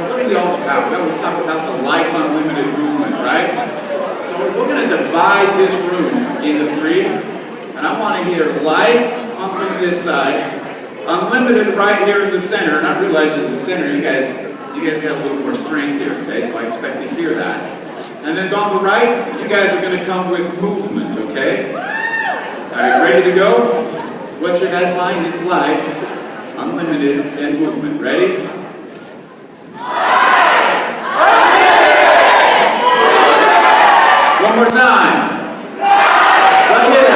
what are we all about? Well, let's talk about the Life Unlimited movement, right? So we're going to divide this room into three, and I want to hear life on from this side, unlimited right here in the center. And I realize in the center, you guys got a little more strength here, okay? So I expect to hear that. And then on the right, you guys are going to come with movement, okay? All right, ready to go? What's your guys' mind? It's life, unlimited, and movement. Ready? One more time. What hit it?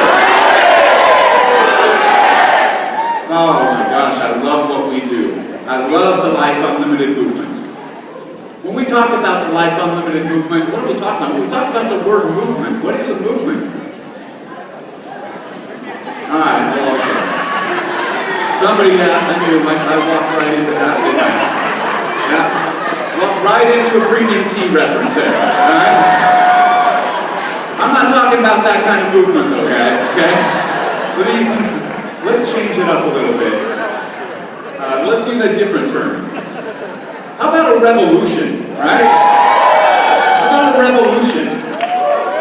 Oh my gosh, I love what we do. I love the Life Unlimited movement. When we talk about the Life Unlimited movement, what are we talking about? We talk about the word movement. What is a movement? Alright, well, okay. Somebody, I knew, I walked right into that, didn't I? Yeah. Walked right into a premium tea reference there. Alright? I'm not talking about that kind of movement though, guys, okay? Let's change it up a little bit. Let's use a different term. How about a revolution, right? How about a revolution?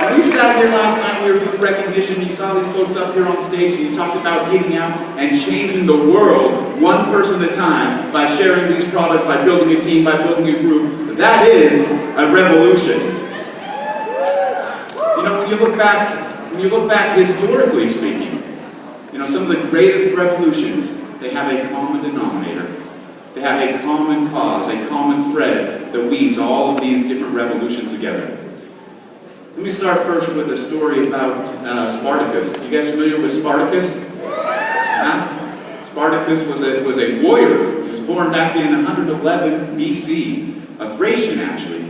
When we sat here last night, we were doing recognition, you saw these folks up here on stage, and you talked about getting out and changing the world one person at a time by sharing these products, by building a team, by building a group. That is a revolution. You know, when you look back historically speaking, you know, some of the greatest revolutions, they have a common denominator. They have a common cause, a common thread that weaves all of these different revolutions together. Let me start first with a story about Spartacus. You guys familiar with Spartacus? Spartacus was a warrior. He was born back in 111 BC, a Thracian actually.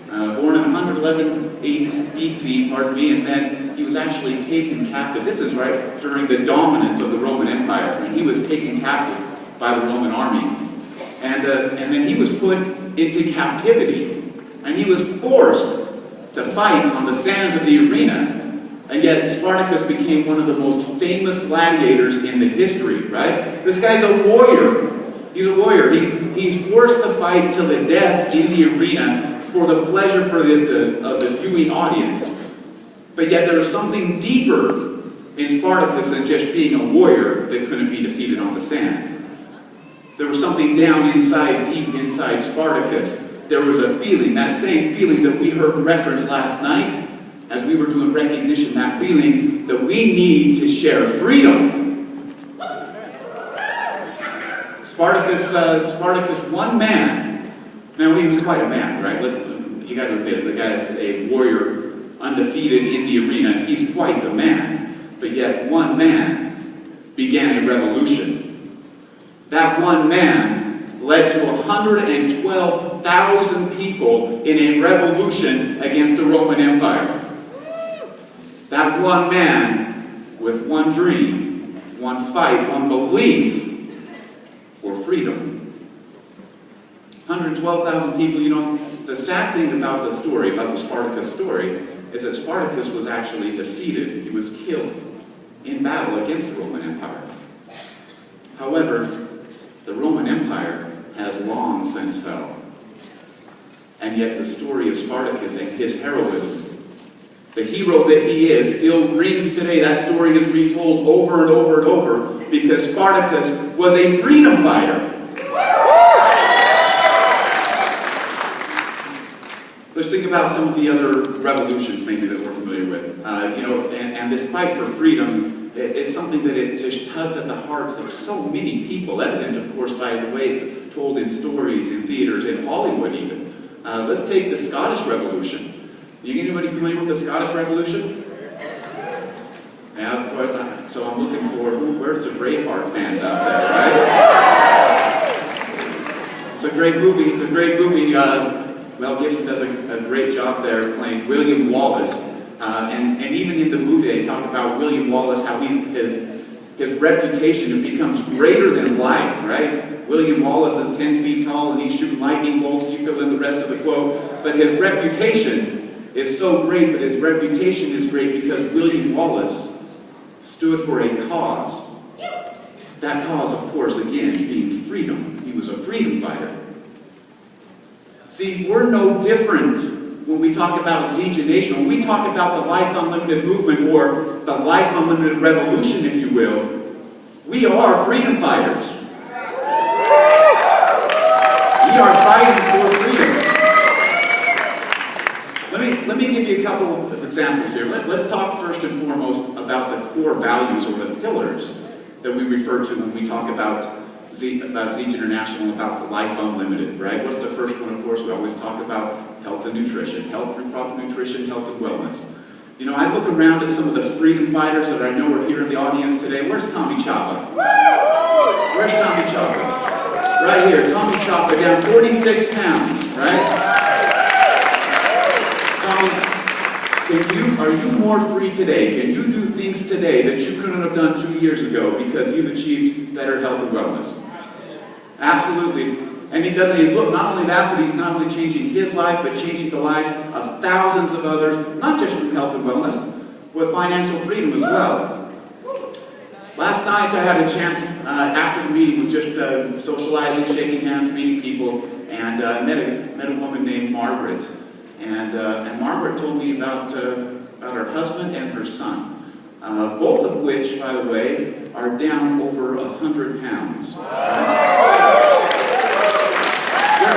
Born in 111 BC, pardon me, and then he was actually taken captive. This is right during the dominance of the Roman Empire, when he was taken captive by the Roman army. And then he was put into captivity, and he was forced to fight on the sands of the arena, and yet Spartacus became one of the most famous gladiators in the history, right? This guy's a warrior. He's a warrior. He's forced to fight till the death in the arena for the pleasure of the viewing audience. But yet there was something deeper in Spartacus than just being a warrior that couldn't be defeated on the sands. There was something down inside, deep inside Spartacus. There was a feeling, that same feeling that we heard referenced last night as we were doing recognition, that feeling that we need to share freedom. Spartacus, one man. Now, he was quite a man, right? You got to admit, the guy's a warrior, undefeated in the arena. He's quite the man. But yet, one man began a revolution. That one man led to 112,000 people in a revolution against the Roman Empire. That one man with one dream, one fight, one belief for freedom. 112,000 people, you know, the sad thing about the story, about the Spartacus story, is that Spartacus was actually defeated. He was killed in battle against the Roman Empire. However, the Roman Empire has long since fell. And yet the story of Spartacus and his heroism, the hero that he is, still rings today. That story is retold over and over and over because Spartacus was a freedom fighter. Let's think about some of the other revolutions maybe that we're familiar with. You know, and this fight for freedom, it's something that it just tugs at the hearts of so many people, evident, of course, by the way it's told in stories, in theaters, in Hollywood even. Let's take the Scottish Revolution. Anybody familiar with the Scottish Revolution? Yeah, so I'm looking for, where's the Braveheart fans out there, right? It's a great movie. It's a great movie. Mel Gibson does a great job there playing William Wallace. And even in the movie they talk about William Wallace, how his reputation becomes greater than life, right? William Wallace is 10 feet tall and he's shooting lightning bolts. You fill in the rest of the quote. But his reputation is so great, but his reputation is great because William Wallace stood for a cause. That cause, of course, again, being freedom. He was a freedom fighter. See, we're no different when we talk about Zija Nation. When we talk about the Life Unlimited movement, or the Life Unlimited revolution, if you will, we are freedom fighters. We are fighting for freedom. Let me give you a couple of examples here. Let's talk first and foremost about the core values, or the pillars, that we refer to when we talk about Zija International, about the Life Unlimited, right? What's the first one? Of course, we always talk about health and nutrition. Health through proper nutrition, health and wellness. You know, I look around at some of the freedom fighters that I know are here in the audience today. Where's Tommy Chapa? Where's Tommy Chapa? Right here, Tommy Chapa, down 46 pounds, right? Tommy, are you more free today? Can you do things today that you couldn't have done 2 years ago because you've achieved better health and wellness? Absolutely. And he doesn't look, not only that, but he's not only changing his life, but changing the lives of thousands of others, not just through health and wellness, with financial freedom as well. Last night I had a chance, after the meeting, was just socializing, shaking hands, meeting people, and met a woman named Margaret. And Margaret told me about her husband and her son, both of which, by the way, are down over 100 pounds.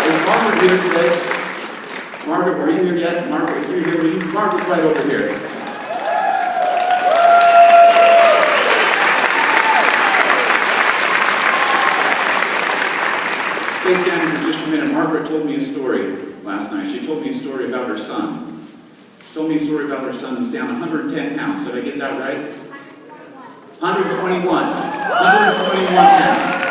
Is Margaret here today? Margaret, are you here yet? Margaret, if you're here, Margaret's right over here. Stay standing for just a minute. Margaret told me a story last night. She told me a story about her son. She told me a story about her son who's down 110 pounds. Did I get that right? 121. 121 pounds.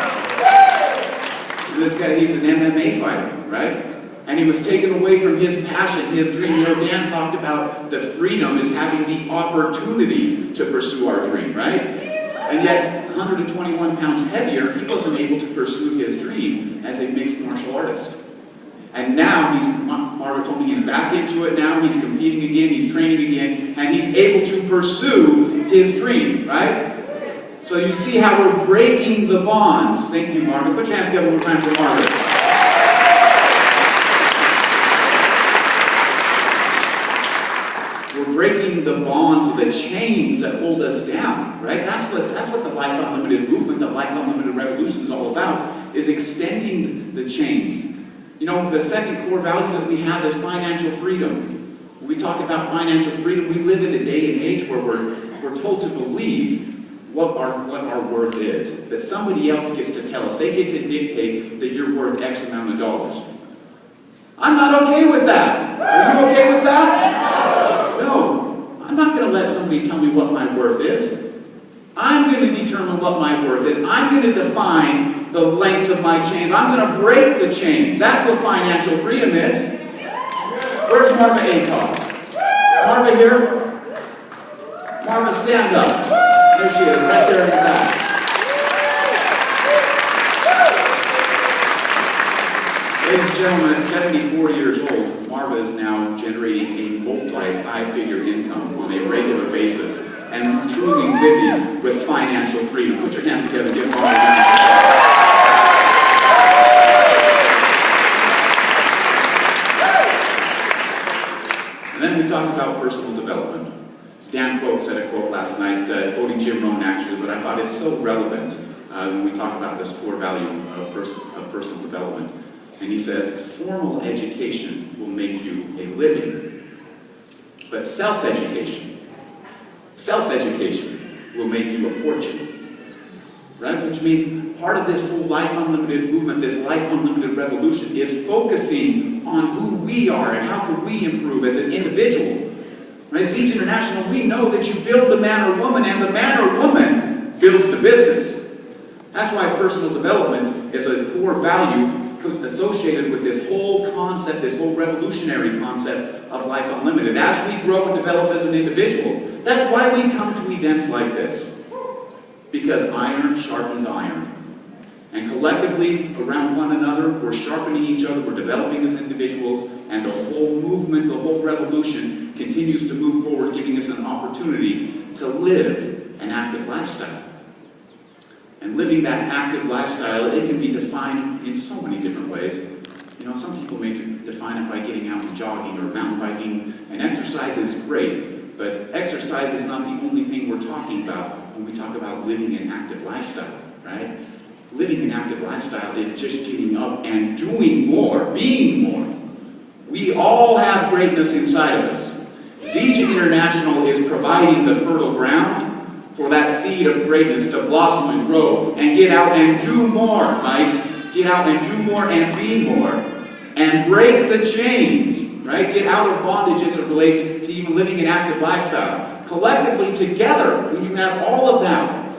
And this guy, he's an MMA fighter, right? And he was taken away from his passion, his dream. You know, Dan talked about the freedom is having the opportunity to pursue our dream, right? And yet, 121 pounds heavier, he wasn't able to pursue his dream as a mixed martial artist. And now, Margaret told me he's back into it now, he's competing again, he's training again, and he's able to pursue his dream, right? So you see how we're breaking the bonds. Thank you, Margaret. Put your hands together one more time for Margaret. We're breaking the bonds of the chains that hold us down, right? That's what the Life Unlimited movement, the Life Unlimited revolution is all about, is extending the chains. You know, the second core value that we have is financial freedom. When we talk about financial freedom, we live in a day and age where we're told to believe what our worth is. That somebody else gets to tell us. They get to dictate that you're worth X amount of dollars. I'm not okay with that. Are you okay with that? No. I'm not going to let somebody tell me what my worth is. I'm going to determine what my worth is. I'm going to define the length of my chains. I'm going to break the chains. That's what financial freedom is. Where's Marva Acock? Marva here? Marva, stand up. There she is, right there in the back. Ladies and gentlemen, at 74 years old, Marva is now generating a multi-five-figure income on a regular basis and truly living with financial freedom. Put your hands together and give Marva a hand. And then we talk about personal development. Dan Quote said a quote last night, quoting Jim Rohn actually, but I thought it's so relevant when we talk about this core value of personal development. And he says, formal education will make you a living, but self-education will make you a fortune. Right? Which means part of this whole Life Unlimited movement, this Life Unlimited revolution, is focusing on who we are and how can we improve as an individual. Right? Zija International, we know that you build the man or woman, and the man or woman builds the business. That's why personal development is a core value associated with this whole concept, this whole revolutionary concept of Life Unlimited. As we grow and develop as an individual, that's why we come to events like this. Because iron sharpens iron. And collectively, around one another, we're sharpening each other, we're developing as individuals, and the whole movement, the whole revolution continues to move forward, giving us an opportunity to live an active lifestyle. And living that active lifestyle, it can be defined in so many different ways. You know, some people may define it by getting out and jogging or mountain biking, and exercise is great, but exercise is not the only thing we're talking about when we talk about living an active lifestyle, right? Living an active lifestyle is just getting up and doing more, being more. We all have greatness inside of us. Zija International is providing the fertile ground for that seed of greatness to blossom and grow and get out and do more, Mike. Get out and do more and be more. And break the chains, right? Get out of bondage as it relates to even living an active lifestyle. Collectively, together, when you have all of that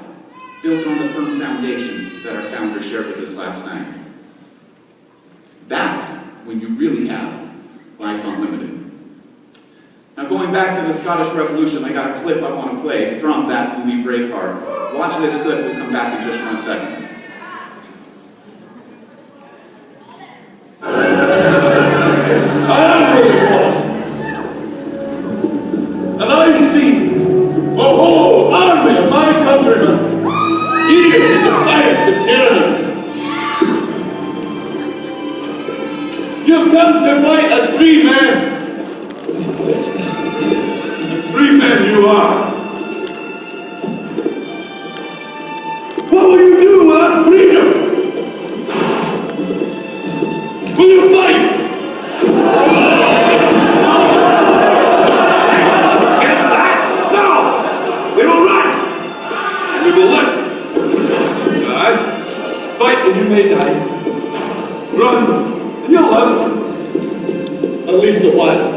built on the firm foundation that our founder shared with us last night, that's when you really have life unlimited. Now, going back to the Scottish Revolution, I got a clip I want to play from that movie Braveheart. Watch this clip, we'll come back in just 1 second. I am really lost, and I see a whole army of my countrymen here in defiance of tyranny. You've come to fight as free men. Free men you are. What will you do without freedom? Will you fight? Against that? No! We will run! And we will live. Die. Fight and you may die. Run and you'll live. At least a while.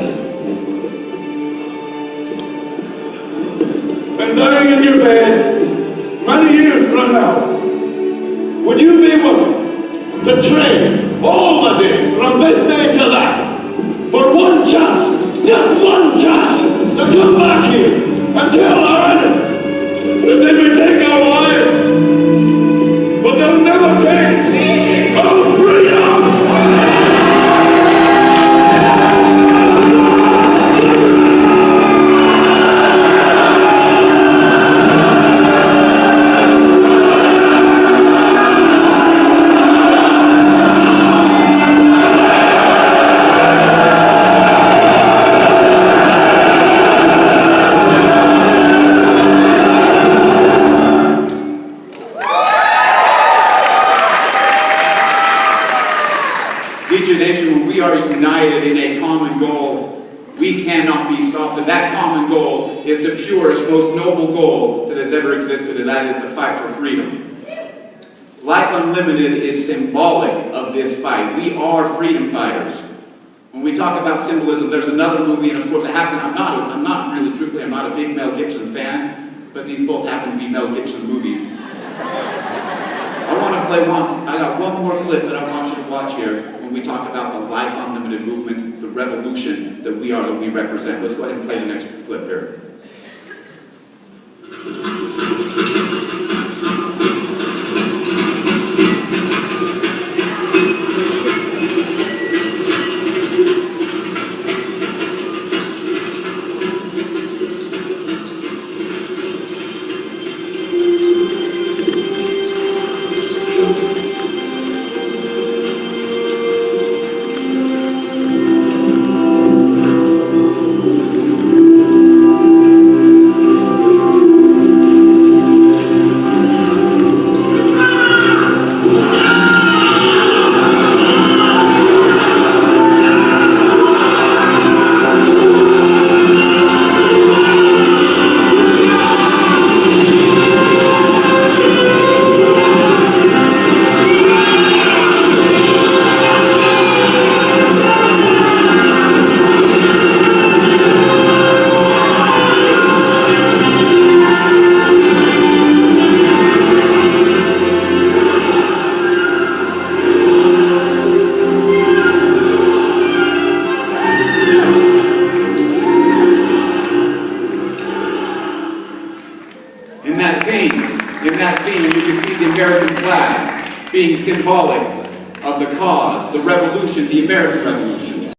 And dying in your beds, many years from now, would you be willing to trade all the days from this day to that for one chance, just one chance, to come back here and tell our enemies that they may take our lives, but they'll never take our freedom! In a common goal, we cannot be stopped. And that common goal is the purest, most noble goal that has ever existed, and that is the fight for freedom. Life Unlimited is symbolic of this fight. We are freedom fighters. When we talk about symbolism, there's another movie, and of course, I'm not really, truthfully, I'm not a big Mel Gibson fan, but these both happen to be Mel Gibson movies. I want to play I got one more clip that I want you to watch here when we talk about the Life Unlimited movement, the revolution that we represent. Let's go ahead and play the next clip here. Being symbolic of the cause, the revolution, the American Revolution.